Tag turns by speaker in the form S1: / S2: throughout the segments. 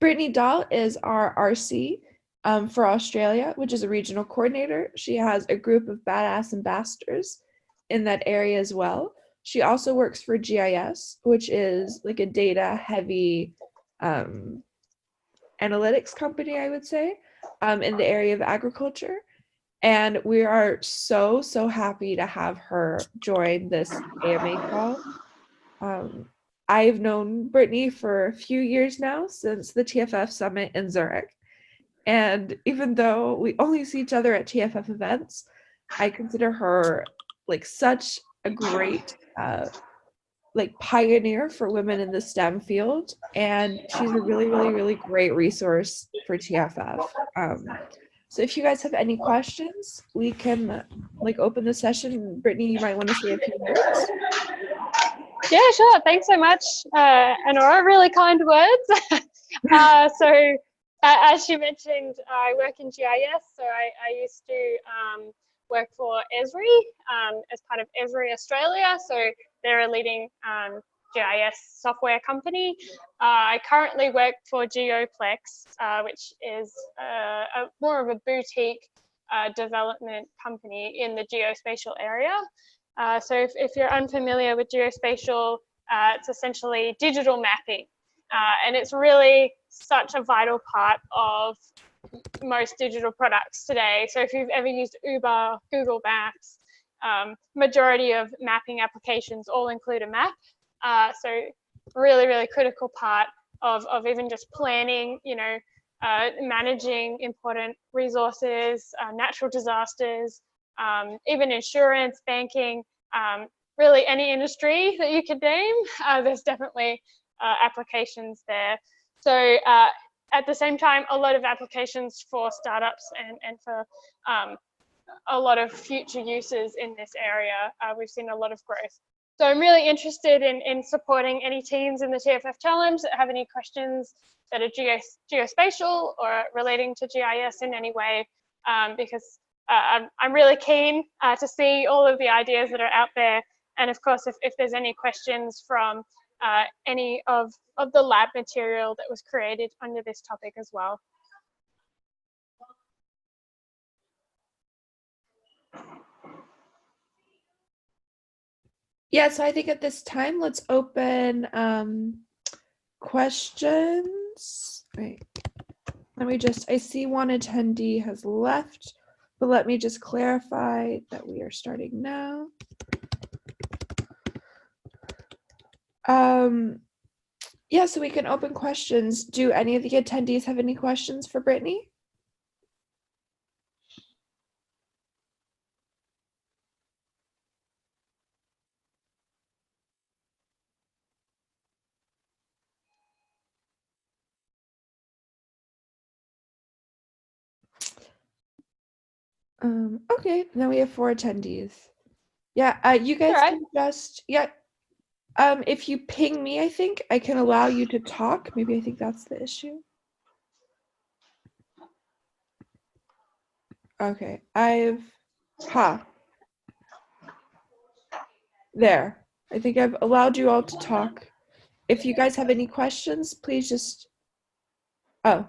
S1: Brittany Dahl is our RC for Australia, which is a regional coordinator. She has a group of badass ambassadors in that area as well. She also works for GIS, which is like a data heavy analytics company, I would say, in the area of agriculture. And we are so happy to have her join this AMA call. I've known Brittany for a few years now, since the TFF summit in Zurich. And even though we only see each other at TFF events, I consider her like such a great like pioneer for women in the STEM field. And she's a really great resource for TFF. So if you guys have any questions, we can like open the session. Brittany, you might want to say a few words.
S2: Yeah, sure. Thanks so much, Anora. Really kind words. So as she mentioned, I work in GIS. So I used to work for Esri as part of Esri Australia. So they're a leading GIS software company. I currently work for Geoplex, which is more of a boutique development company in the geospatial area. So if you're unfamiliar with geospatial, it's essentially digital mapping. And it's really such a vital part of most digital products today. So if you've ever used Uber, Google Maps, majority of mapping applications all include a map. So really critical part of even just planning, you know, managing important resources, natural disasters, even insurance, banking, really any industry that you could name, there's definitely applications there. So at the same time, a lot of applications for startups and for a lot of future uses in this area. We've seen a lot of growth. So I'm really interested in supporting any teams in the TFF Challenge that have any questions that are geospatial or relating to GIS in any way, because I'm really keen to see all of the ideas that are out there. And of course, if there's any questions from any of the lab material that was created under this topic as well.
S1: Yeah, so I think at this time, let's open questions. Right. Let me just, I see one attendee has left, but let me just clarify that we are starting now. Yeah, so we can open questions. Do any of the attendees have any questions for Brittany? Okay, now we have 4 attendees. Yeah, you guys can just, yeah. If you ping me, I think I can allow you to talk. Maybe I think that's the issue. Okay, there. I think I've allowed you all to talk. If you guys have any questions, please just, oh,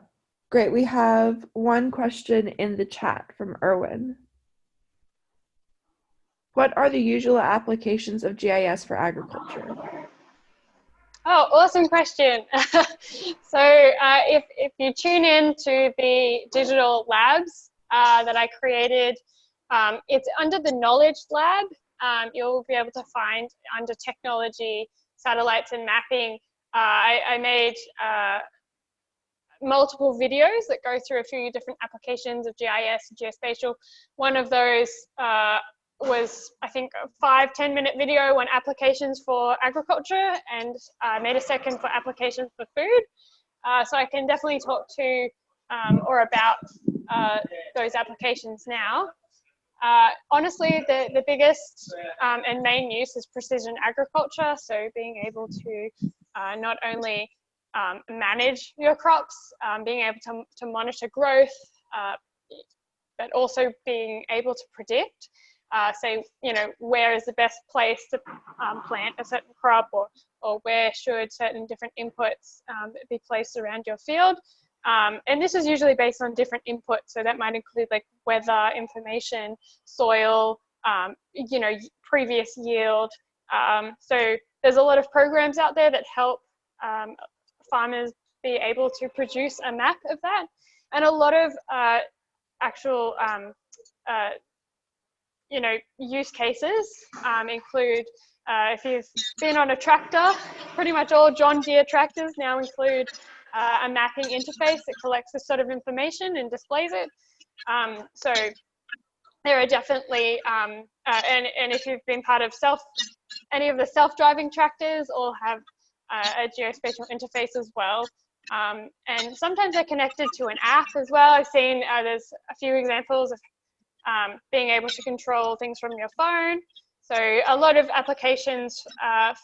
S1: great. We have one question in the chat from Erwin. What are the usual applications of GIS for agriculture?
S2: Oh, awesome question. So if you tune in to the digital labs that I created, it's under the Knowledge Lab. You'll be able to find under technology, satellites and mapping. I made multiple videos that go through a few different applications of GIS and geospatial. One of those was, I think, a 5-10 minute video on applications for agriculture, and I made a second for applications for food. So I can definitely talk to or about those applications now. Honestly, the biggest and main use is precision agriculture. So being able to not only manage your crops, being able to monitor growth, but also being able to predict. say, where is the best place to plant a certain crop, or where should certain different inputs be placed around your field. And this is usually based on different inputs. So that might include like weather information, soil, previous yield. So there's a lot of programs out there that help farmers be able to produce a map of that. And a lot of actual, use cases include, if you've been on a tractor, pretty much all John Deere tractors now include a mapping interface that collects this sort of information and displays it. So there are definitely, and if you've been part of any of the self-driving tractors, all have a geospatial interface as well. And sometimes they're connected to an app as well. I've seen there's a few examples of being able to control things from your phone. So a lot of applications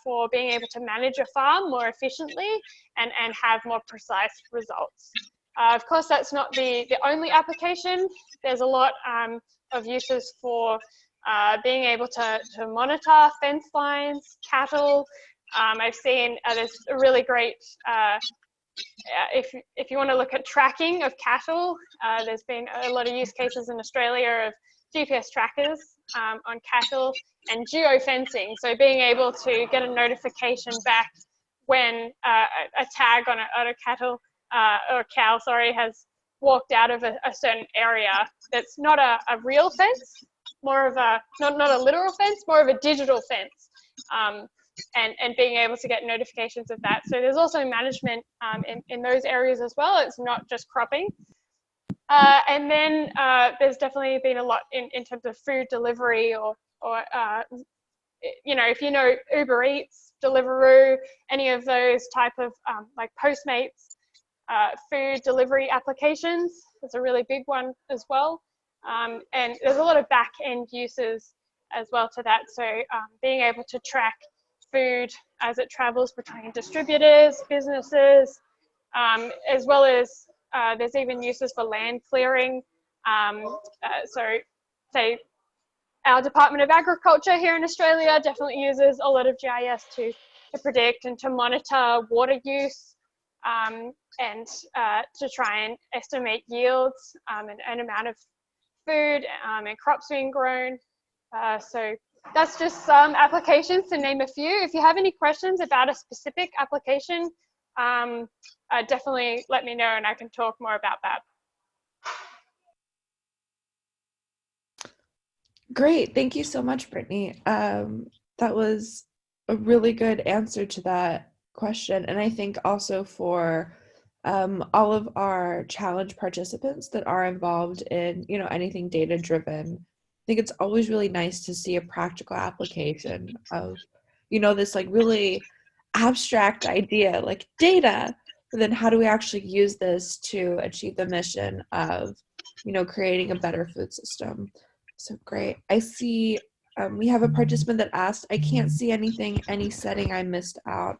S2: for being able to manage a farm more efficiently and have more precise results. Of course, that's not the only application. There's a lot of uses for being able to monitor fence lines, cattle. I've seen there's a really great, if you want to look at tracking of cattle, there's been a lot of use cases in Australia of GPS trackers on cattle and geofencing. So being able to get a notification back when a tag on a cattle or cow, sorry, has walked out of a certain area that's not a real fence, more of a, not a literal fence, more of a digital fence. And being able to get notifications of that. So there's also management in those areas as well. It's not just cropping. And then there's definitely been a lot in terms of food delivery or if you know Uber Eats, Deliveroo, any of those type of like Postmates, food delivery applications is a really big one as well. And there's a lot of back end uses as well to that. So being able to track food as it travels between distributors, businesses, as well as there's even uses for land clearing. So say our Department of Agriculture here in Australia definitely uses a lot of GIS to predict and to monitor water use and to try and estimate yields and amount of food and crops being grown. So that's just some applications to name a few. If you have any questions about a specific application, definitely let me know and I can talk more about that.
S1: Great. Thank you so much, Brittany. That was a really good answer to that question. And I think also for all of our challenge participants that are involved in, anything data driven, I think it's always really nice to see a practical application of, this like really abstract idea like data, but then how do we actually use this to achieve the mission of, creating a better food system. So great. I see we have a participant that asked, I can't see anything, any setting I missed out.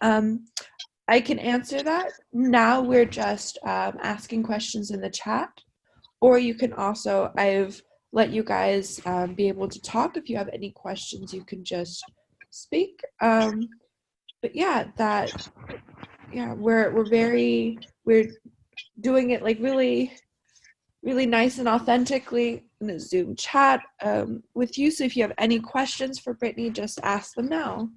S1: I can answer that. Now we're just asking questions in the chat, or you can also, I've let you guys be able to talk. If you have any questions, you can just speak. But yeah, we're doing it like really, really nice and authentically in the Zoom chat with you. So if you have any questions for Brittany, just ask them now.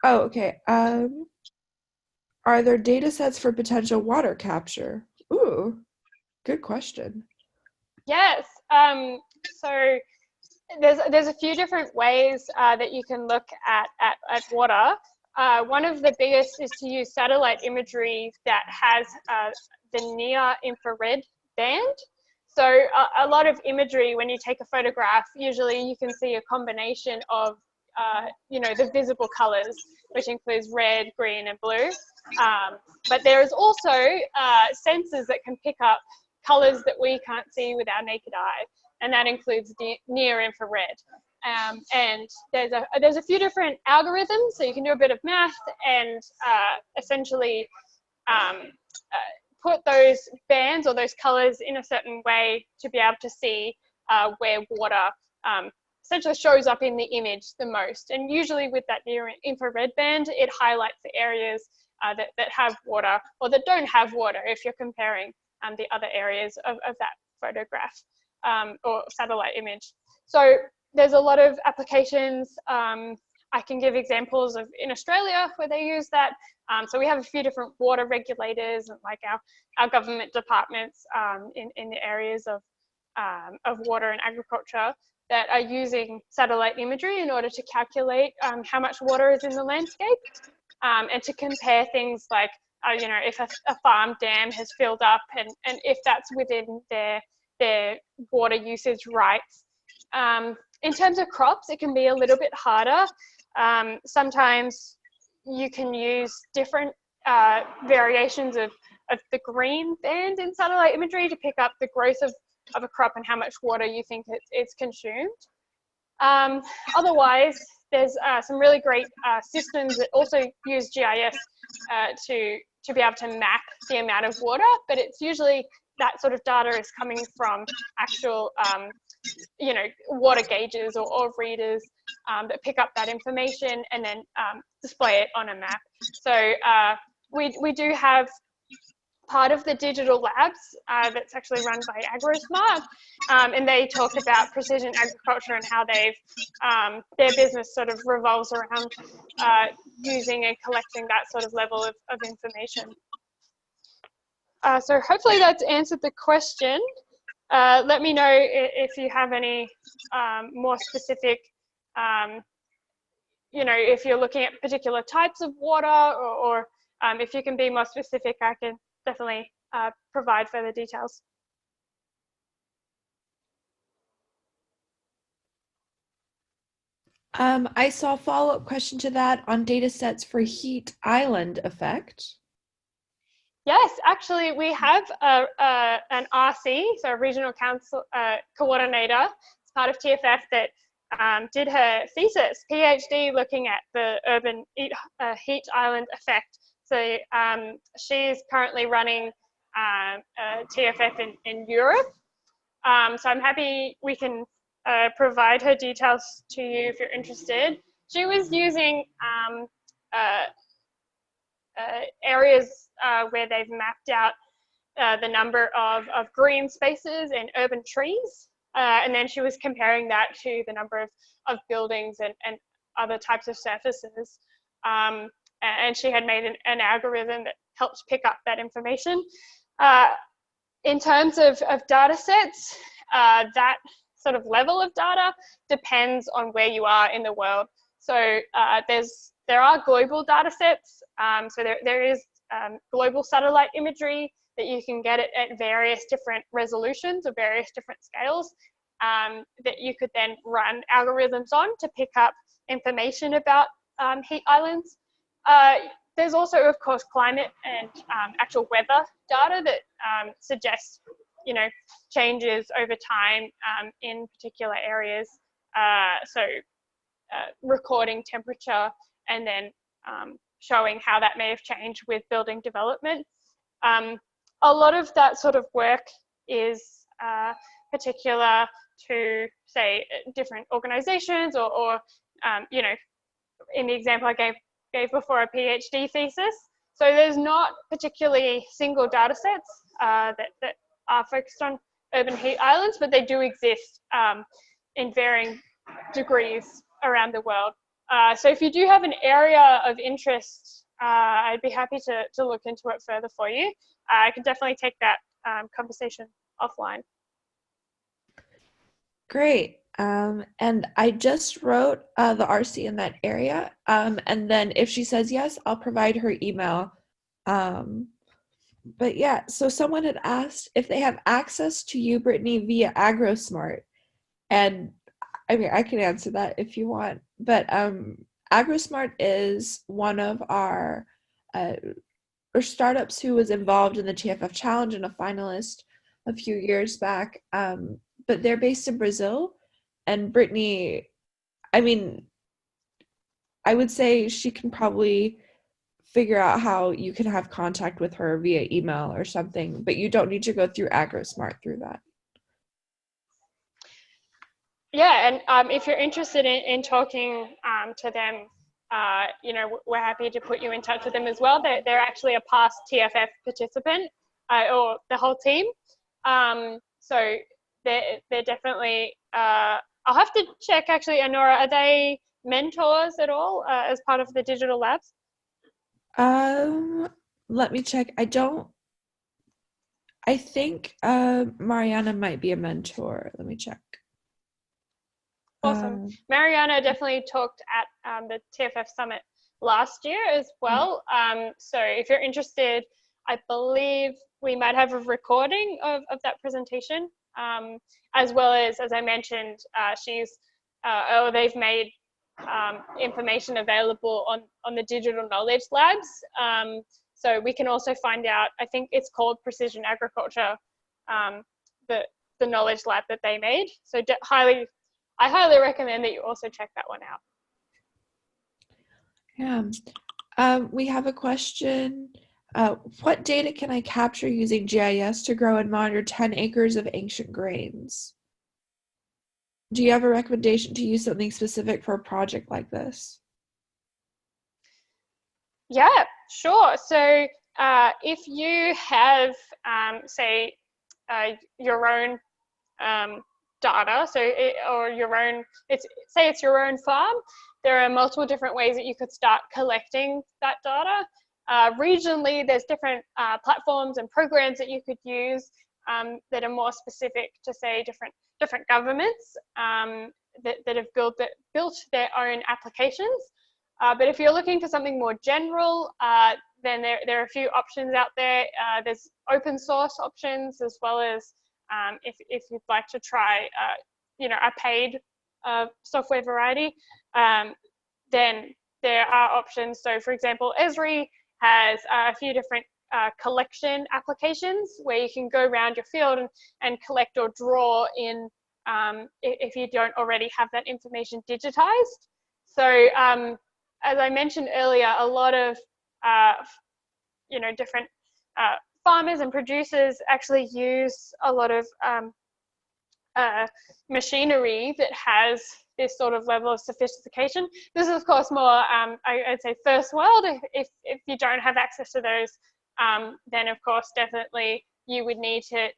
S1: Oh, okay. Are there data sets for potential water capture? Ooh, good question.
S2: Yes. So there's a few different ways that you can look at water. One of the biggest is to use satellite imagery that has the near-infrared band. So a lot of imagery, when you take a photograph, usually you can see a combination of the visible colors, which includes red, green, and blue. But there is also sensors that can pick up colors that we can't see with our naked eye, and that includes near-infrared. And there's a few different algorithms, so you can do a bit of math and essentially put those bands or those colors in a certain way to be able to see where water essentially shows up in the image the most. And usually with that near infrared band, it highlights the areas that have water or that don't have water if you're comparing the other areas of that photograph or satellite image. So there's a lot of applications. I can give examples of in Australia where they use that. So we have a few different water regulators, like our government departments in the areas of water and agriculture that are using satellite imagery in order to calculate how much water is in the landscape and to compare things like, you know, if a farm dam has filled up and if that's within their water usage rights. In terms of crops, it can be a little bit harder. Sometimes you can use different variations of the green band in satellite imagery to pick up the growth of a crop and how much water you think it's consumed. Otherwise, there's some really great systems that also use GIS to be able to map the amount of water, but it's usually that sort of data is coming from actual, you know, water gauges or readers that pick up that information and then display it on a map. So we do have part of the digital labs that's actually run by AgroSmart, and they talk about precision agriculture and how they've their business sort of revolves around using and collecting that sort of level of information. So hopefully that's answered the question. Let me know if you have any more specific, you know, if you're looking at particular types of water or if you can be more specific, I can definitely provide further details.
S1: I saw a follow-up question to that on data sets for heat island effect.
S2: Yes, actually, we have an RC, so a regional council coordinator, as part of TFF that did her thesis, PhD, looking at the urban heat island effect. So she's currently running TFF in Europe. So I'm happy we can provide her details to you if you're interested. She was using areas where they've mapped out the number of green spaces and urban trees. And then she was comparing that to the number of buildings and other types of surfaces. And she had made an algorithm that helped pick up that information. In terms of data sets, that sort of level of data depends on where you are in the world. So there are global data sets. So there is global satellite imagery that you can get at various different resolutions or various different scales that you could then run algorithms on to pick up information about heat islands. There's also, of course, climate and actual weather data that suggests, you know, changes over time in particular areas. So recording temperature and then showing how that may have changed with building development. A lot of that sort of work is particular to, say, different organizations or you know, in the example I gave before, a PhD thesis. So there's not particularly single data sets that are focused on urban heat islands, but they do exist in varying degrees around the world. So if you do have an area of interest, I'd be happy to look into it further for you. I can definitely take that conversation offline.
S1: Great. And I just wrote the RC in that area. And then if she says yes, I'll provide her email. But yeah, so someone had asked if they have access to you, Brittany, via AgroSmart. And I mean, I can answer that if you want. But AgroSmart is one of our startups who was involved in the TFF Challenge and a finalist a few years back. But they're based in Brazil. And Brittany, I mean, I would say she can probably figure out how you can have contact with her via email or something, but you don't need to go through AgroSmart through that.
S2: Yeah, and if you're interested in talking to them, we're happy to put you in touch with them as well. They're actually a past TFF participant, or the whole team. So they're definitely. I'll have to check actually, Anora. Are they mentors at all as part of the digital labs?
S1: Let me check. I think Mariana might be a mentor. Let me check.
S2: Awesome. Mariana definitely talked at the TFF Summit last year as well. So if you're interested, I believe we might have a recording of that presentation, as well as I mentioned, they've made information available on the Digital Knowledge Labs. So we can also find out, I think it's called Precision Agriculture, the knowledge lab that they made. So I highly recommend that you also check that one out.
S1: Yeah. We have a question. What data can I capture using GIS to grow and monitor 10 acres of ancient grains? Do you have a recommendation to use something specific for a project like this?
S2: Yeah, sure. So if you have, say, your own data, say it's your own farm, there are multiple different ways that you could start collecting that data. Regionally, there's different platforms and programs that you could use that are more specific to, say, different governments that have built their own applications. But if you're looking for something more general, then there are a few options out there. There's open source options, as well as if you'd like to try, a paid software variety, then there are options. So, for example, Esri has a few different collection applications where you can go around your field and collect or draw in if you don't already have that information digitized. So, as I mentioned earlier, a lot of different farmers and producers actually use a lot of machinery that has this sort of level of sophistication. This is, of course, more, I'd say, first world. If you don't have access to those, then, of course, definitely you would need to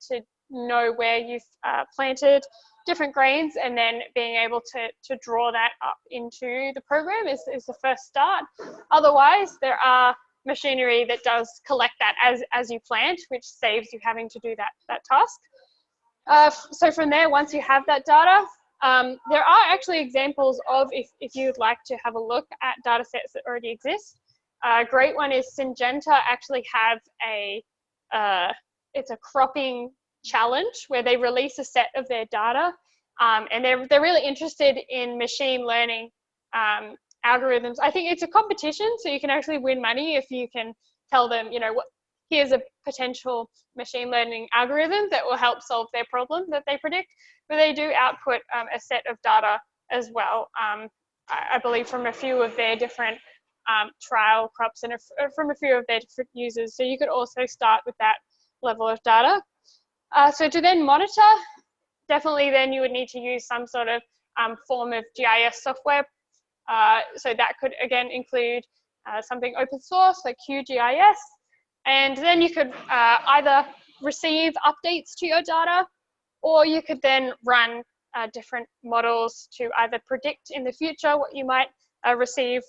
S2: know where you've planted different grains, and then being able to draw that up into the program is the first start. Otherwise, there are machinery that does collect that as you plant, which saves you having to do that task. So from there, once you have that data, there are actually examples of, if you'd like to have a look at data sets that already exist. A great one is Syngenta actually have it's a cropping challenge where they release a set of their data, and they're really interested in machine learning algorithms. I think it's a competition, so you can actually win money if you can tell them, here's a potential machine learning algorithm that will help solve their problem that they predict. But they do output a set of data as well, I believe from a few of their different trial crops and from a few of their different users. So you could also start with that level of data. So to then monitor, definitely then you would need to use some sort of form of GIS software. So that could, again, include something open source like QGIS. And then you could either receive updates to your data, or you could then run different models to either predict in the future what you might receive,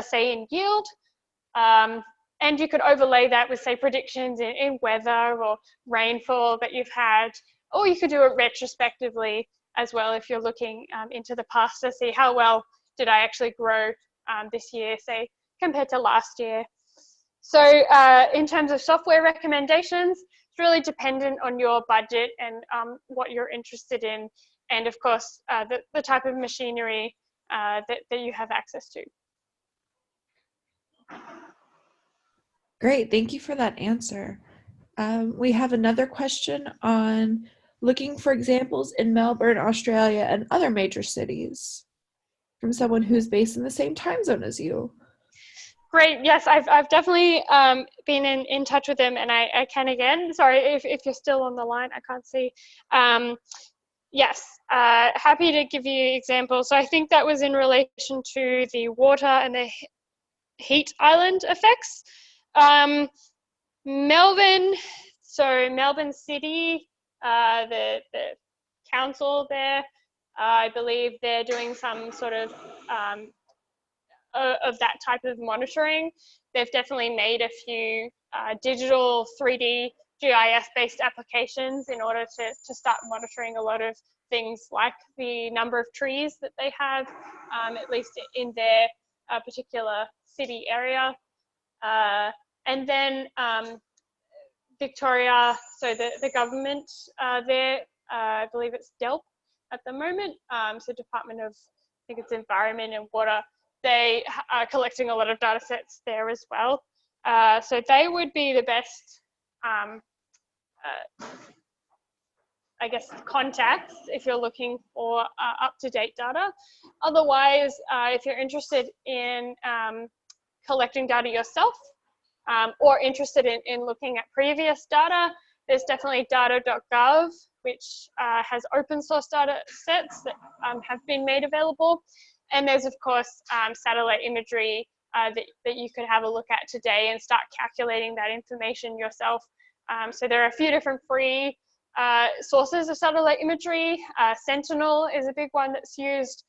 S2: say, in yield. And you could overlay that with, say, predictions in weather or rainfall that you've had, or you could do it retrospectively as well if you're looking into the past to see how well did I actually grow this year, say, compared to last year. So in terms of software recommendations, it's really dependent on your budget and what you're interested in, and of course, the type of machinery that you have access to.
S1: Great, thank you for that answer. We have another question on looking for examples in Melbourne, Australia, and other major cities from someone who's based in the same time zone as you.
S2: Great. Yes, I've definitely been in touch with them, and I can again. Sorry if you're still on the line, I can't see. Yes, happy to give you examples. So I think that was in relation to the water and the heat island effects. Melbourne, so Melbourne City, the council there, I believe they're doing some sort of that type of monitoring. They've definitely made a few digital 3D GIS-based applications in order to start monitoring a lot of things like the number of trees that they have, at least in their particular city area. And then Victoria, so the government there, I believe it's DELP at the moment, so Department of, I think it's Environment and Water, they are collecting a lot of data sets there as well. So they would be the best, I guess, contacts if you're looking for up-to-date data. Otherwise, if you're interested in collecting data yourself, or interested in looking at previous data, there's definitely data.gov, which has open source data sets that have been made available. And there's, of course, satellite imagery that you could have a look at today and start calculating that information yourself. So there are a few different free sources of satellite imagery. Sentinel is a big one that's used.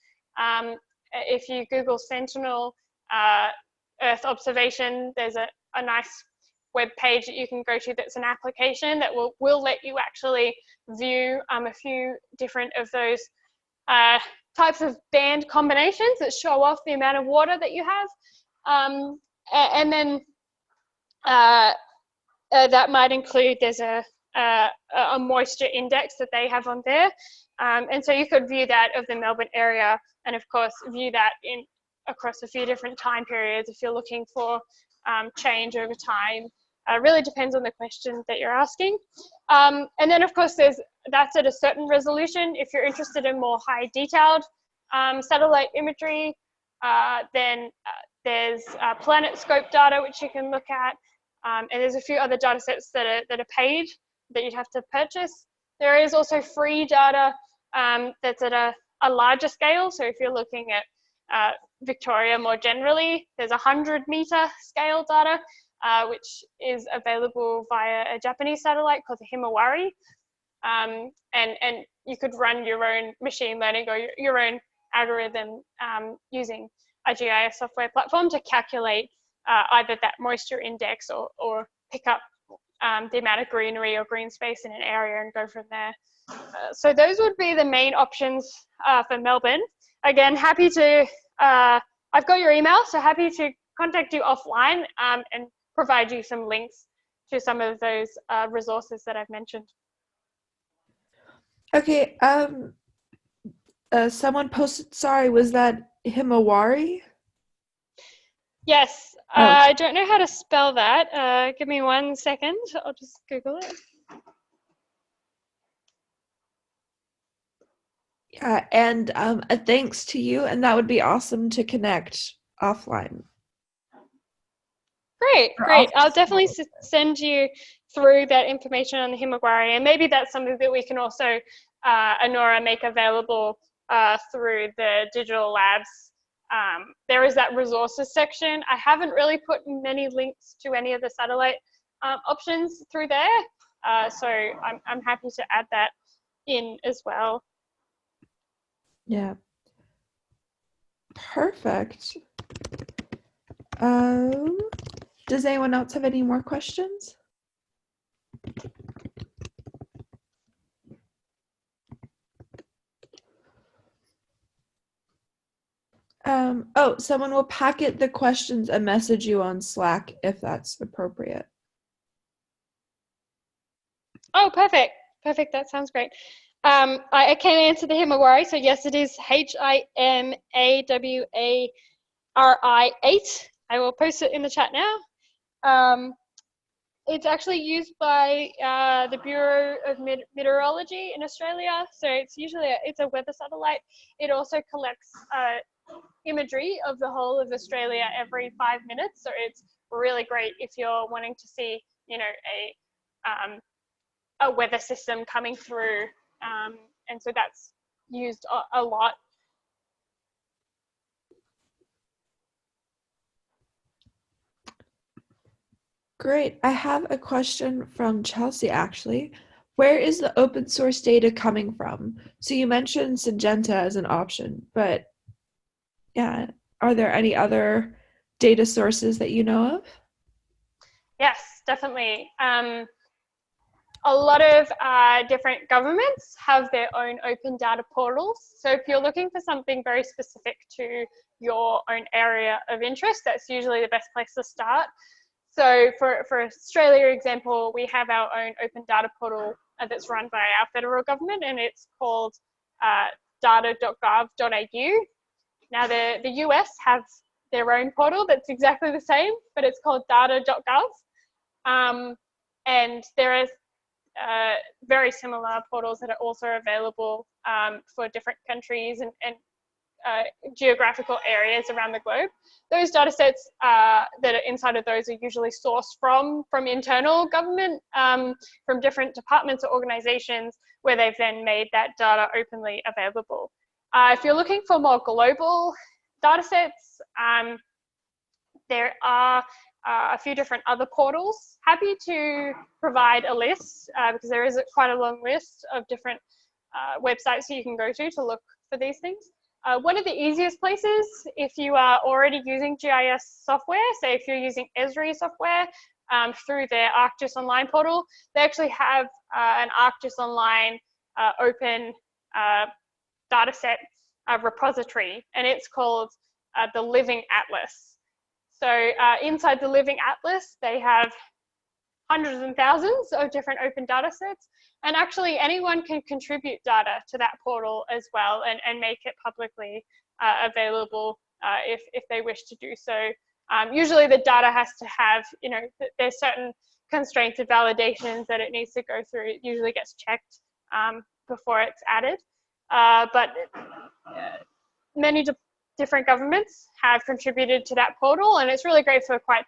S2: If you Google Sentinel Earth observation, there's a nice web page that you can go to that's an application that will let you actually view a few different of those types of band combinations that show off the amount of water that you have. And then that might include, there's a moisture index that they have on there. And so you could view that of the Melbourne area, and of course view that across a few different time periods if you're looking for change over time. Really depends on the question that you're asking. And then of course that's at a certain resolution. If you're interested in more high detailed satellite imagery, then there's planet scope data which you can look at, and there's a few other data sets that are paid that you'd have to purchase. There is also free data that's at a larger scale. So if you're looking at Victoria more generally, there's 100-meter scale data, which is available via a Japanese satellite called the Himawari. And you could run your own machine learning or your own algorithm using a GIS software platform to calculate either that moisture index or pick up the amount of greenery or green space in an area and go from there. So those would be the main options for Melbourne. Again, happy to, I've got your email, so happy to contact you offline and provide you some links to some of those resources that I've mentioned.
S1: Okay, someone posted, sorry, was that Himawari?
S2: Yes, I don't know how to spell that. Give me 1 second, I'll just Google it.
S1: Yeah, and a thanks to you, and that would be awesome to connect offline.
S2: Great. I'll definitely send you through that information on the Himawari, and maybe that's something that we can also, Anora, make available through the digital labs. There is that resources section. I haven't really put many links to any of the satellite options through there, so I'm happy to add that in as well.
S1: Yeah. Perfect. Does anyone else have any more questions? Oh, someone will packet the questions and message you on Slack if that's appropriate. Oh,
S2: perfect. That sounds great. I can answer the Himawari. So yes, it is HIMAWARI 8. I will post it in the chat now. It's actually used by the Bureau of Meteorology in Australia. So it's usually it's a weather satellite. It also collects imagery of the whole of Australia every 5 minutes. So it's really great if you're wanting to see, you know, a weather system coming through and so that's used a lot.
S1: Great. I have a question from Chelsea, actually. Where is the open source data coming from? So you mentioned Syngenta as an option, but yeah, are there any other data sources that you know of?
S2: Yes, definitely. A lot of different governments have their own open data portals. So if you're looking for something very specific to your own area of interest, that's usually the best place to start. So for Australia example, we have our own open data portal that's run by our federal government, and it's called data.gov.au. Now the US have their own portal that's exactly the same, but it's called data.gov. And there are very similar portals that are also available for different countries and geographical areas around the globe. Those data sets that are inside of those are usually sourced from internal government, from different departments or organizations, where they've then made that data openly available. If you're looking for more global data sets, there are a few different other portals. Happy to provide a list because there is quite a long list of different websites that you can go to look for these things. One of the easiest places, if you are already using GIS software, say if you're using Esri software through their ArcGIS Online portal, they actually have an ArcGIS Online open dataset repository, and it's called the Living Atlas. So inside the Living Atlas, they have hundreds and thousands of different open data sets, and actually anyone can contribute data to that portal as well and make it publicly available if they wish to do so. Usually the data has to have, there's certain constraints and validations that it needs to go through. It usually gets checked before it's added. But many different governments have contributed to that portal, and it's really great for quite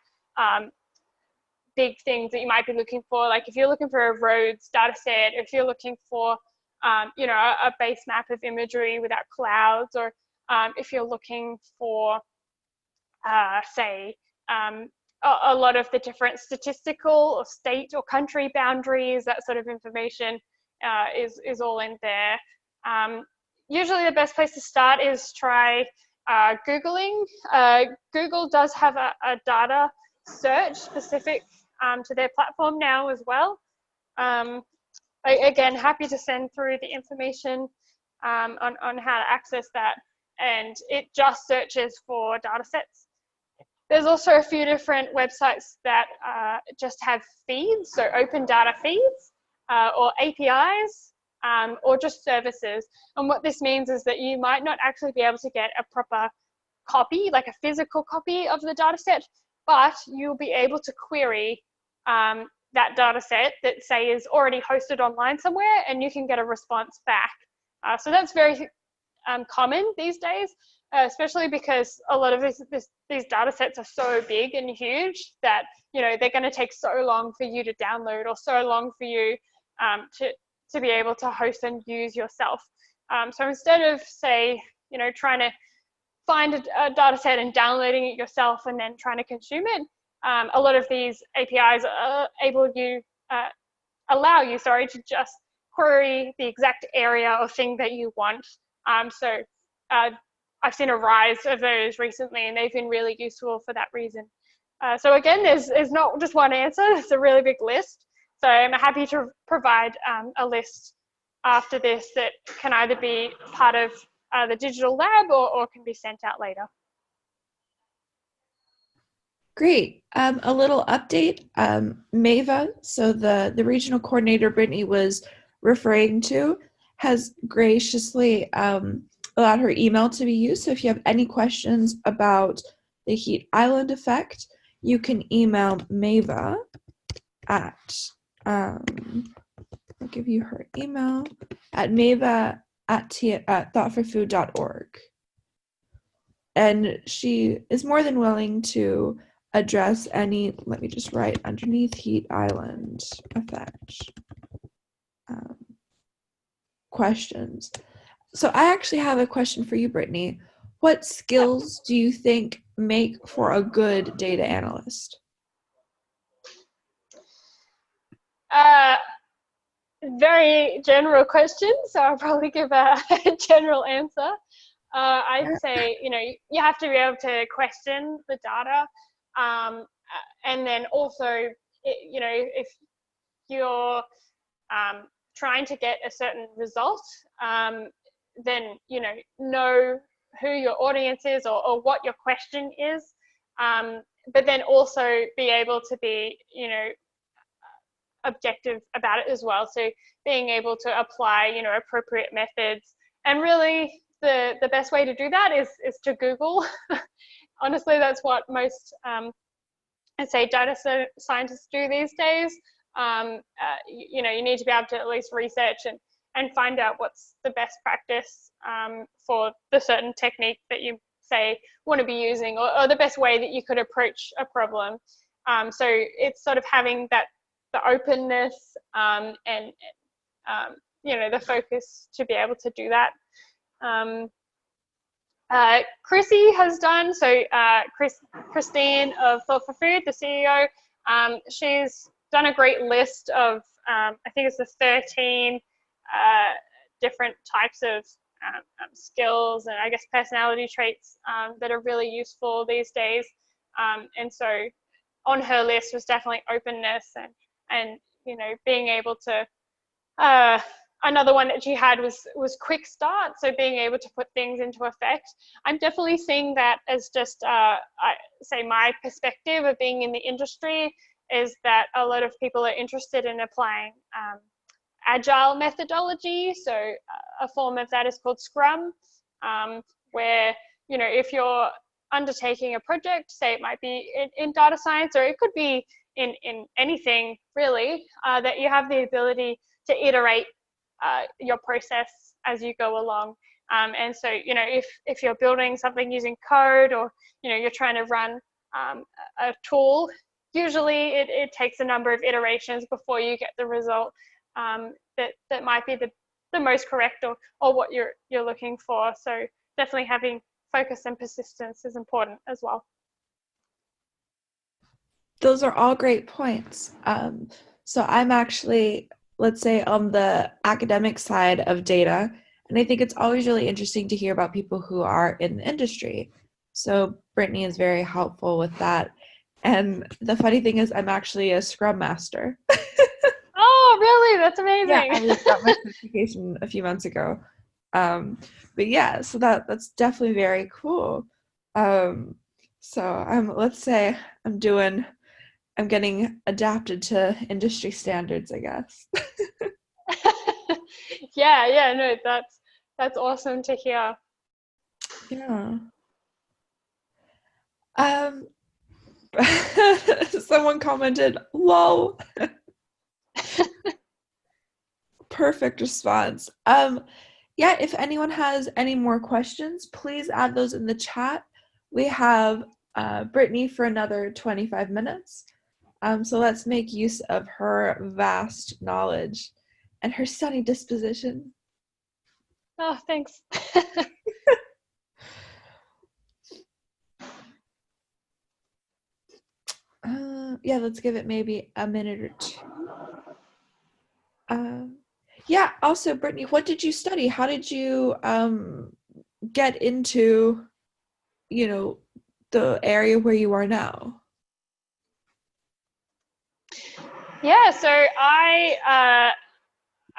S2: big things that you might be looking for. Like if you're looking for a roads data set, if you're looking for a base map of imagery without clouds, or if you're looking for say a lot of the different statistical or state or country boundaries, that sort of information is all in there. Usually the best place to start is try Googling. Google does have a data search specific to their platform now as well. Again, happy to send through the information on how to access that, and it just searches for data sets. There's also a few different websites that just have feeds, so open data feeds or APIs, or just services. And what this means is that you might not actually be able to get a proper copy, like a physical copy of the data set, but you'll be able to query that data set that, say, is already hosted online somewhere, and you can get a response back. So that's very common these days, especially because a lot of these data sets are so big and huge that they're going to take so long for you to download, or so long for you to be able to host and use yourself. So instead of, say, trying to find a data set and downloading it yourself and then trying to consume it, a lot of these APIs are allow you to just query the exact area or thing that you want. So I've seen a rise of those recently, and they've been really useful for that reason. So again, there's not just one answer, it's a really big list. So I'm happy to provide a list after this that can either be part of the digital lab or can be sent out later.
S1: Great. A little update. Mava, so the regional coordinator Brittany was referring to, has graciously allowed her email to be used. So if you have any questions about the heat island effect, you can email Mava at, I'll give you her email, at mava@thoughtforfood.org. And she is more than willing to address any, let me just write underneath heat island effect questions. So I actually have a question for you, Brittany. What skills do you think make for a good data analyst?
S2: Very general question, so I'll probably give a general answer. I'd say, you have to be able to question the data, and then also, if you're trying to get a certain result, then know who your audience is, or what your question is, but then also be able to be objective about it as well. So being able to apply appropriate methods, and really the best way to do that is to Google. Honestly, that's what most I'd say data scientists do these days. You need to be able to at least research and find out what's the best practice for the certain technique that you say want to be using, or the best way that you could approach a problem. So it's sort of having the openness and the focus to be able to do that. Chrissy has done, so Christine of Thought for Food, the CEO, she's done a great list of, I think it's the 13 different types of skills and I guess personality traits that are really useful these days. And so on her list was definitely openness and being able to, another one that she had was quick start, so being able to put things into effect. I'm definitely seeing that as just I say my perspective of being in the industry is that a lot of people are interested in applying agile methodology. So a form of that is called Scrum, where if you're undertaking a project, say it might be in data science, or it could be in anything really, that you have the ability to iterate your process as you go along. And so if you're building something using code, or you're trying to run a tool, usually it takes a number of iterations before you get the result that might be the most correct, or what you're looking for. So definitely having focus and persistence is important as well.
S1: Those are all great points. So I'm actually, let's say, on the academic side of data, and I think it's always really interesting to hear about people who are in the industry. So Brittany is very helpful with that. And the funny thing is, I'm actually a Scrum Master.
S2: Oh, really? That's amazing.
S1: Yeah, I just got my certification a few months ago. But yeah, so that's definitely very cool. So let's say I'm getting adapted to industry standards, I guess.
S2: Yeah, no, that's awesome to hear.
S1: Yeah. Someone commented, "Lol." Perfect response. Yeah, if anyone has any more questions, please add those in the chat. We have Brittany for another 25 minutes. So let's make use of her vast knowledge and her sunny disposition.
S2: Oh, thanks.
S1: Yeah, let's give it maybe a minute or two. Yeah, also, Brittany, what did you study? How did you get into, the area where you are now?
S2: Yeah, so I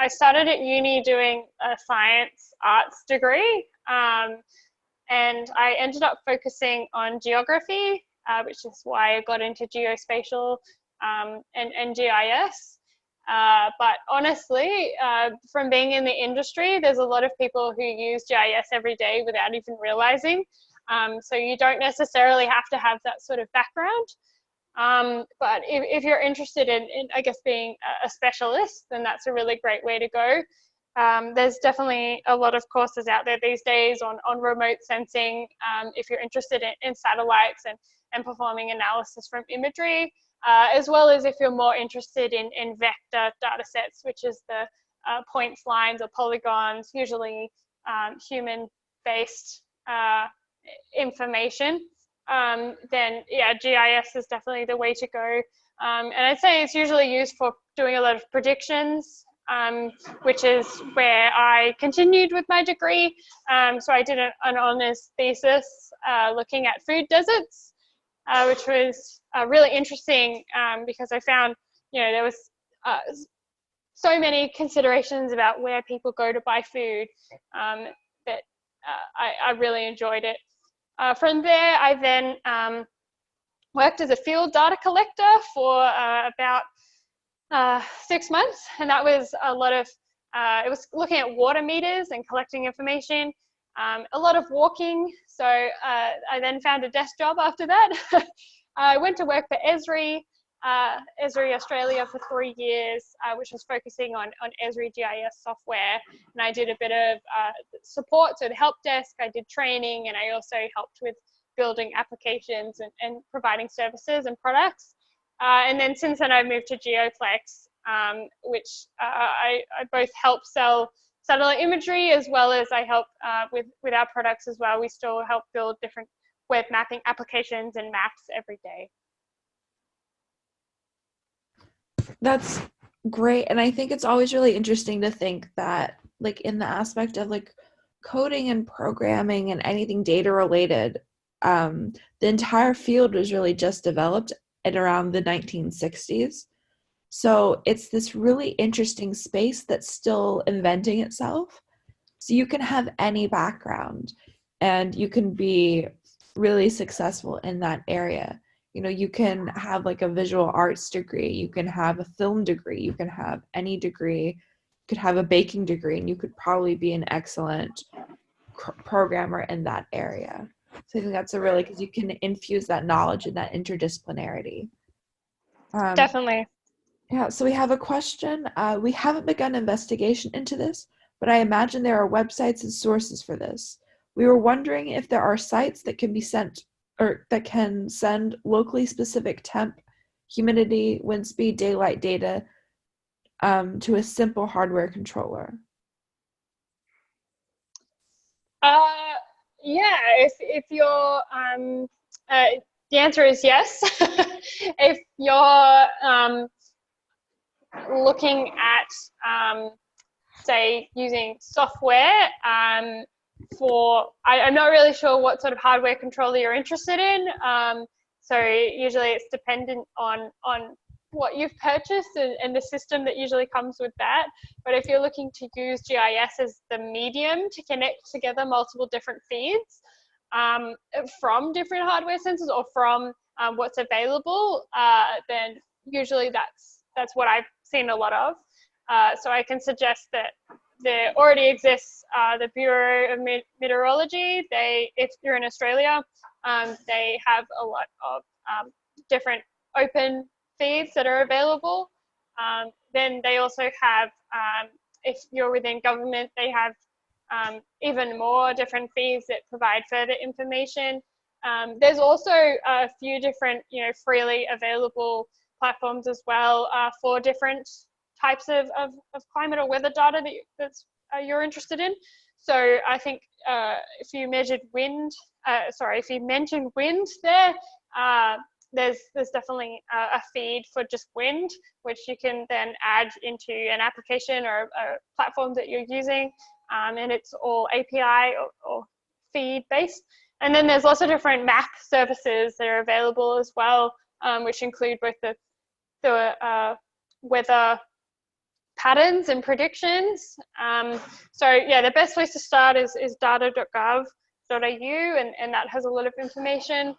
S2: started at uni doing a science arts degree, and I ended up focusing on geography, which is why I got into geospatial and GIS. But honestly, from being in the industry, there's a lot of people who use GIS every day without even realizing. So you don't necessarily have to have that sort of background. But if you're interested in, I guess, being a specialist, then that's a really great way to go. There's definitely a lot of courses out there these days on remote sensing, if you're interested in satellites and performing analysis from imagery, as well as if you're more interested in vector data sets, which is points, lines, or polygons, usually human-based information, then yeah, GIS is definitely the way to go. And I'd say it's usually used for doing a lot of predictions, which is where I continued with my degree. So I did an honors thesis looking at food deserts, which was really interesting because I found, there was so many considerations about where people go to buy food that I really enjoyed it. From there, I then worked as a field data collector for about 6 months, and that was a lot of, it was looking at water meters and collecting information, a lot of walking. So I then found a desk job after that. I went to work for Esri Australia for 3 years, which was focusing on Esri GIS software. And I did a bit of support, so the help desk, I did training, and I also helped with building applications and providing services and products. And then since then, I've moved to GeoFlex, which I both help sell satellite imagery as well as I help with our products as well. We still help build different web mapping applications and maps every day.
S1: That's great. And I think it's always really interesting to think that, like, in the aspect of like coding and programming and anything data related, the entire field was really just developed at around the 1960s. So it's this really interesting space that's still inventing itself. So you can have any background and you can be really successful in that area. You can have like a visual arts degree, you can have a film degree, you can have any degree, you could have a baking degree, and you could probably be an excellent programmer in that area. So I think that's because you can infuse that knowledge and that interdisciplinarity.
S2: Definitely.
S1: Yeah, so we have a question. We haven't begun investigation into this, but I imagine there are websites and sources for this. We were wondering if there are sites that can be sent or that can send locally specific temp, humidity, wind speed, daylight data to a simple hardware controller.
S2: Yeah, if you're the answer is yes. If you're looking at say using software for, I'm not really sure what sort of hardware controller you're interested in. So usually it's dependent on what you've purchased and the system that usually comes with that. But if you're looking to use GIS as the medium to connect together multiple different feeds from different hardware sensors or from what's available, then usually that's what I've seen a lot of. So I can suggest that there already exists the Bureau of Meteorology. If you're in Australia, they have a lot of different open feeds that are available. Then they also have, if you're within government, they have even more different feeds that provide further information. There's also a few different, freely available platforms as well for different types of climate or weather data that you're interested in. So I think if you mentioned wind there, there's definitely a feed for just wind, which you can then add into an application or a platform that you're using, and it's all API or feed based. And then there's lots of different map services that are available as well, which include both the weather patterns and predictions. So yeah, the best place to start is data.gov.au, and that has a lot of information.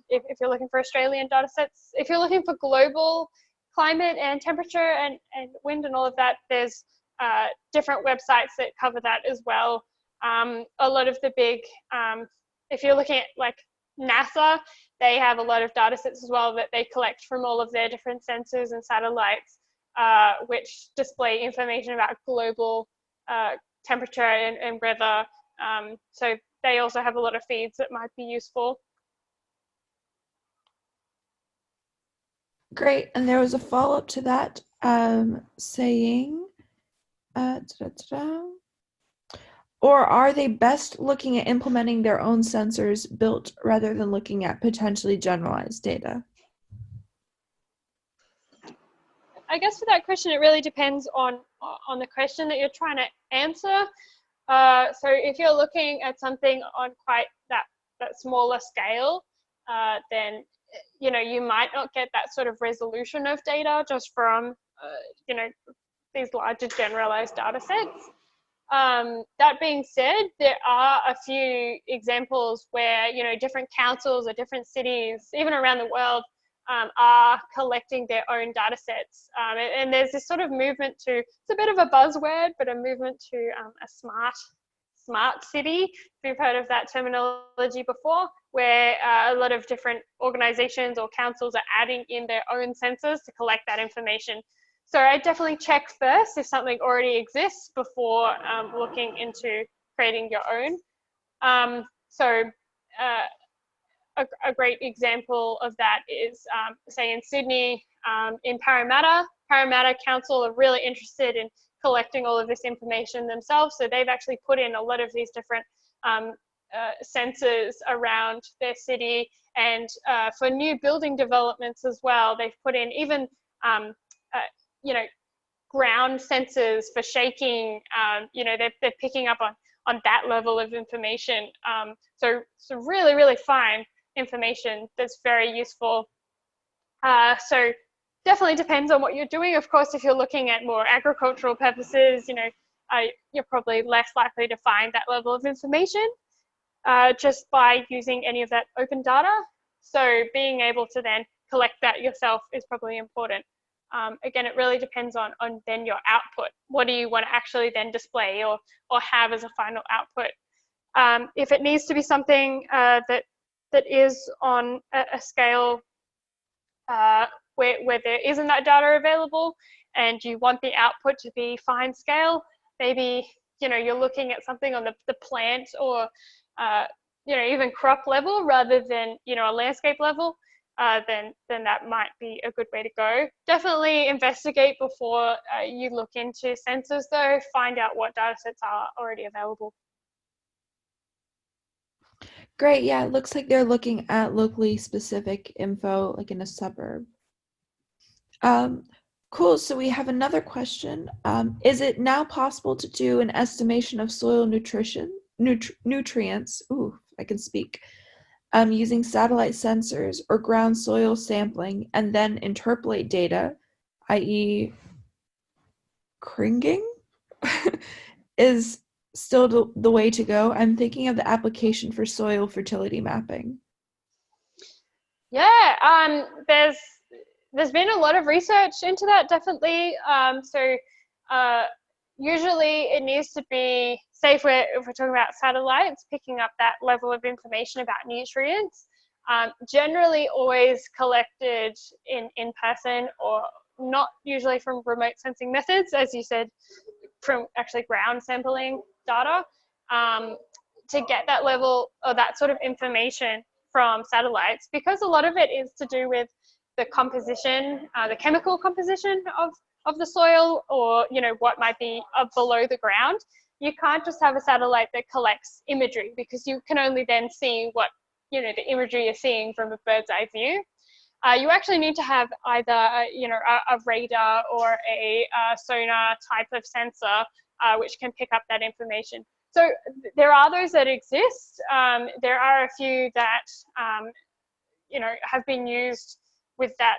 S2: If you're looking for Australian data sets, if you're looking for global climate and temperature and wind and all of that, there's different websites that cover that as well. A lot of the big, if you're looking at like NASA, they have a lot of data sets as well that they collect from all of their different sensors and satellites, which display information about global temperature and weather. So they also have a lot of feeds that might be useful.
S1: Great. And there was a follow-up to that saying, Da-da-da-da. Or are they best looking at implementing their own sensors built rather than looking at potentially generalized data?
S2: I guess for that question, it really depends on the question that you're trying to answer. So if you're looking at something on quite that smaller scale, then you might not get that sort of resolution of data just from these larger generalized data sets. That being said, there are a few examples where different councils or different cities, even around the world, are collecting their own data sets. And there's this sort of movement to, it's a bit of a buzzword, but a movement to a smart city, if you've heard of that terminology before, where a lot of different organizations or councils are adding in their own sensors to collect that information. So I definitely check first if something already exists before looking into creating your own. A great example of that is, say, in Sydney, in Parramatta Council are really interested in collecting all of this information themselves. So they've actually put in a lot of these different sensors around their city. And for new building developments as well, they've put in even, ground sensors for shaking. They're picking up on that level of information. So really, really fine information that's very useful. So definitely depends on what you're doing. Of course, if you're looking at more agricultural purposes, you're probably less likely to find that level of information just by using any of that open data. So being able to then collect that yourself is probably important. Again, it really depends on then your output. What do you want to actually then display or have as a final output? If it needs to be something that is on a scale where there isn't that data available, and you want the output to be fine scale, maybe you're looking at something on the plant or even crop level rather than a landscape level. Then that might be a good way to go. Definitely investigate before you look into sensors though. Find out what data sets are already available.
S1: Great, yeah, it looks like they're looking at locally specific info, like in a suburb. Cool, so we have another question. Is it now possible to do an estimation of soil nutrients, ooh, I can speak, using satellite sensors or ground soil sampling and then interpolate data, i.e. kringing, is still the way to go? I'm thinking of the application for soil fertility mapping.
S2: Yeah, there's been a lot of research into that, definitely. Usually it needs to be, say if we're talking about satellites, picking up that level of information about nutrients, generally always collected in person, or not usually from remote sensing methods, as you said, from actually ground sampling data, to get that level or that sort of information from satellites, because a lot of it is to do with the composition, the chemical composition of the soil, or what might be below the ground. You can't just have a satellite that collects imagery, because you can only then see what the imagery you're seeing from a bird's eye view. You actually need to have either a radar or a sonar type of sensor which can pick up that information. So there are those that exist. There are a few that have been used with that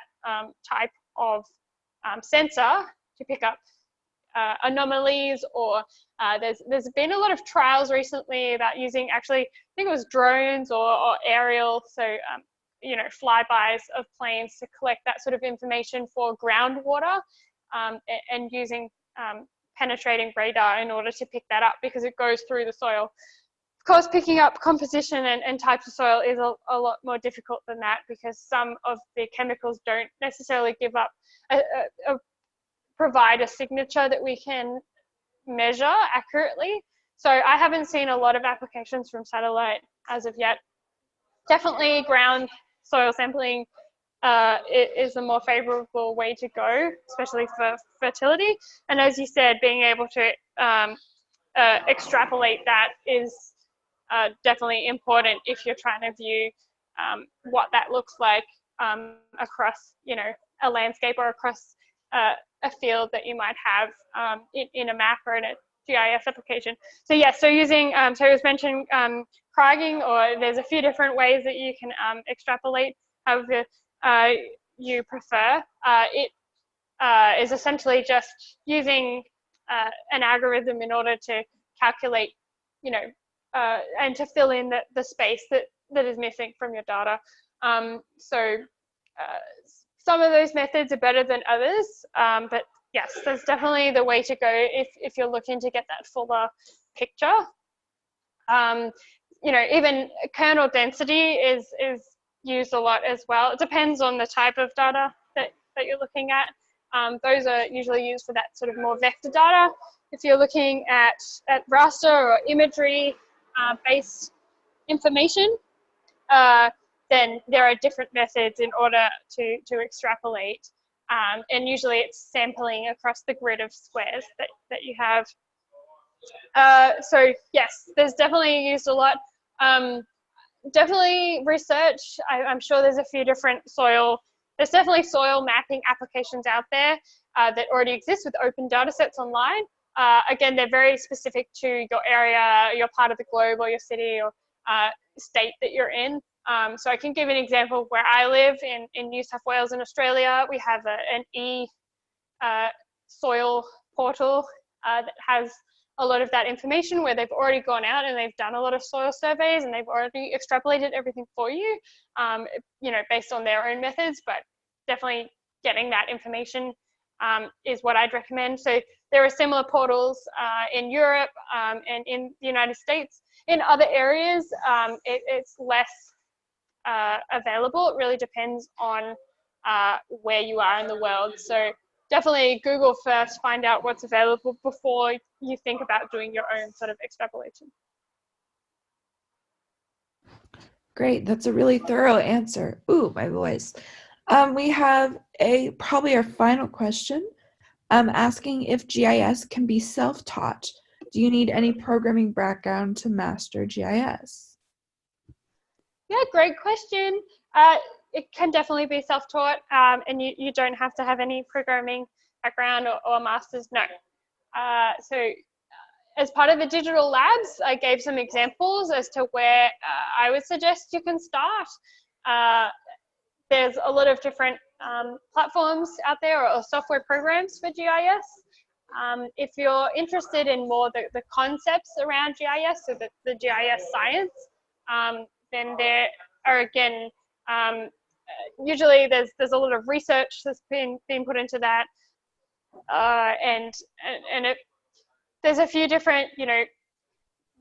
S2: type of sensor to pick up anomalies, or there's been a lot of trials recently about using, actually, I think it was drones or aerial, so flybys of planes to collect that sort of information for groundwater, and using penetrating radar in order to pick that up, because it goes through the soil. Of course, picking up composition and types of soil is a lot more difficult than that, because some of the chemicals don't necessarily give up provide a signature that we can measure accurately. So I haven't seen a lot of applications from satellite as of yet. Definitely ground soil sampling is a more favorable way to go, especially for fertility. And as you said, being able to extrapolate that is definitely important if you're trying to view what that looks like across, a landscape or across a field that you might have in a map or in a GIS application. So yes, so using, so it was mentioned crying, or there's a few different ways that you can extrapolate however you prefer. It is essentially just using an algorithm in order to calculate, and to fill in the space that is missing from your data. So some of those methods are better than others, but yes, that's definitely the way to go if you're looking to get that fuller picture. Even kernel density is used a lot as well. It depends on the type of data that you're looking at. Those are usually used for that sort of more vector data. If you're looking at raster or imagery based information, then there are different methods in order to extrapolate. And usually it's sampling across the grid of squares that you have. So yes, there's definitely used a lot. Definitely research. I'm sure there's a few different there's definitely soil mapping applications out there that already exist with open data sets online. Again, they're very specific to your area, your part of the globe, or your city or state that you're in. So I can give an example of where I live in New South Wales in Australia. We have an e-soil portal that has a lot of that information, where they've already gone out and they've done a lot of soil surveys and they've already extrapolated everything for you, based on their own methods, but definitely getting that information is what I'd recommend. So there are similar portals in Europe and in the United States. In other areas, it's less available. It really depends on where you are in the world. So definitely Google first, find out what's available before you think about doing your own sort of extrapolation.
S1: Great, that's a really thorough answer. Ooh, my voice. We have probably our final question, asking if GIS can be self-taught. Do you need any programming background to master GIS?
S2: Yeah, great question. It can definitely be self-taught, and you don't have to have any programming background or master's, no. So as part of the digital labs, I gave some examples as to where I would suggest you can start. There's a lot of different platforms out there or software programs for GIS. If you're interested in more the concepts around GIS, so the GIS science, then there are, again, usually there's a lot of research that's been put into that, and there's a few different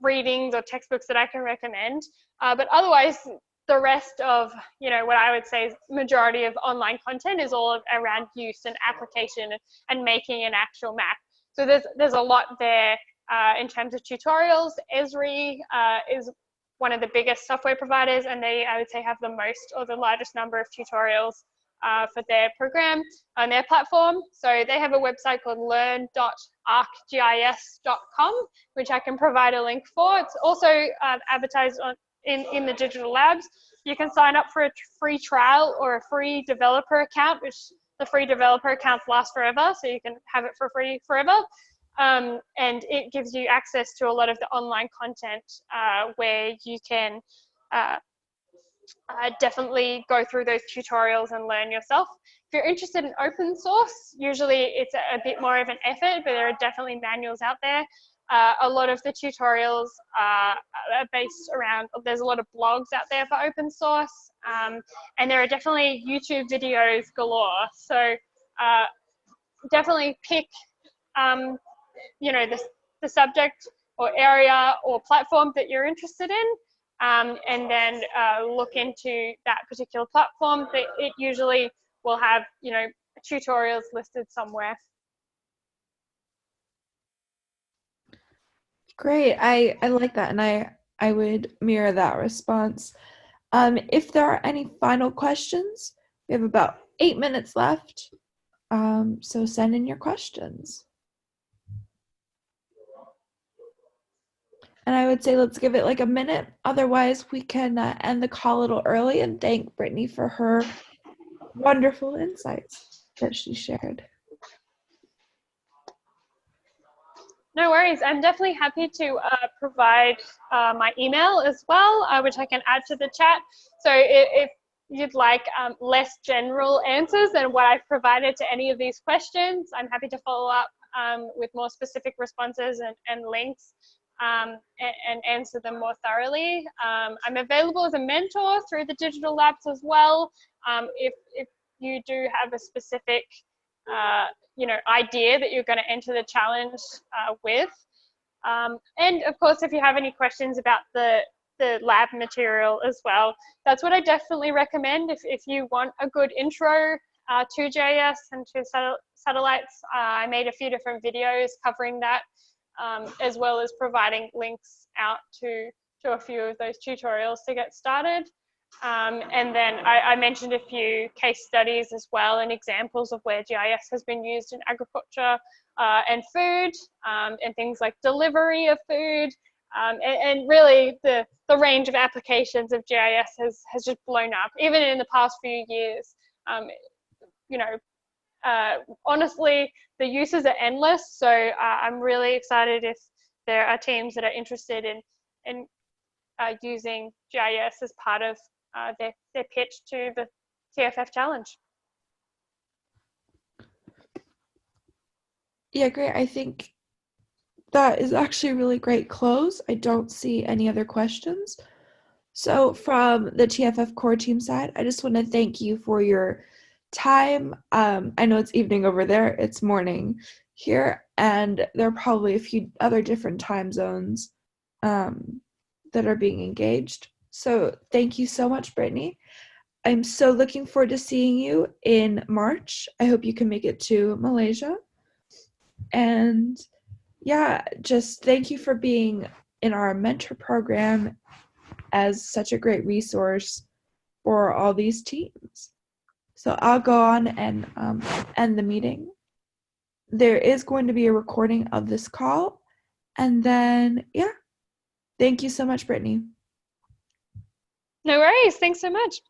S2: readings or textbooks that I can recommend, but otherwise the rest of what I would say is majority of online content is all around use and application and making an actual map. So there's a lot there in terms of tutorials. Esri is one of the biggest software providers, and they, I would say, have the most or the largest number of tutorials for their program on their platform. So they have a website called learn.arcgis.com, which I can provide a link for. It's also advertised in the digital labs. You can sign up for a free trial or a free developer account, which the free developer accounts last forever, so you can have it for free forever. And it gives you access to a lot of the online content where you can definitely go through those tutorials and learn yourself. If you're interested in open source, usually it's a bit more of an effort, but there are definitely manuals out there. A lot of the tutorials are based around, there's a lot of blogs out there for open source, and there are definitely YouTube videos galore. So definitely pick the subject or area or platform that you're interested in, and then look into that particular platform. It usually will have tutorials listed somewhere.
S1: Great, I like that, and I would mirror that response. If there are any final questions, We have about 8 minutes left, so send in your questions. And I would say let's give it like a minute. Otherwise, we can end the call a little early and thank Brittany for her wonderful insights that she shared.
S2: No worries. I'm definitely happy to provide my email as well, which I can add to the chat. So if you'd like less general answers than what I've provided to any of these questions, I'm happy to follow up with more specific responses and links and answer them more thoroughly. I'm available as a mentor through the digital labs as well. If you do have a specific idea that you're going to enter the challenge with. And of course, if you have any questions about the lab material as well, that's what I definitely recommend. If you want a good intro to GIS and to satellites, I made a few different videos covering that, as well as providing links out to a few of those tutorials to get started. And then I mentioned a few case studies as well and examples of where GIS has been used in agriculture and food, and things like delivery of food, and really the range of applications of GIS has just blown up, even in the past few years. Honestly, the uses are endless, so I'm really excited if there are teams that are interested in using GIS as part of their pitch to the TFF challenge.
S1: Yeah, great. I think that is actually a really great close. I don't see any other questions. So from the TFF core team side, I just want to thank you for your time. I know it's evening over there, it's morning here, and there are probably a few other different time zones that are being engaged. So thank you so much, Brittany. I'm so looking forward to seeing you in March. I hope you can make it to Malaysia. And yeah, just thank you for being in our mentor program as such a great resource for all these teams. So I'll go on and end the meeting. There is going to be a recording of this call. And then, yeah, thank you so much, Brittany.
S2: No worries. Thanks so much.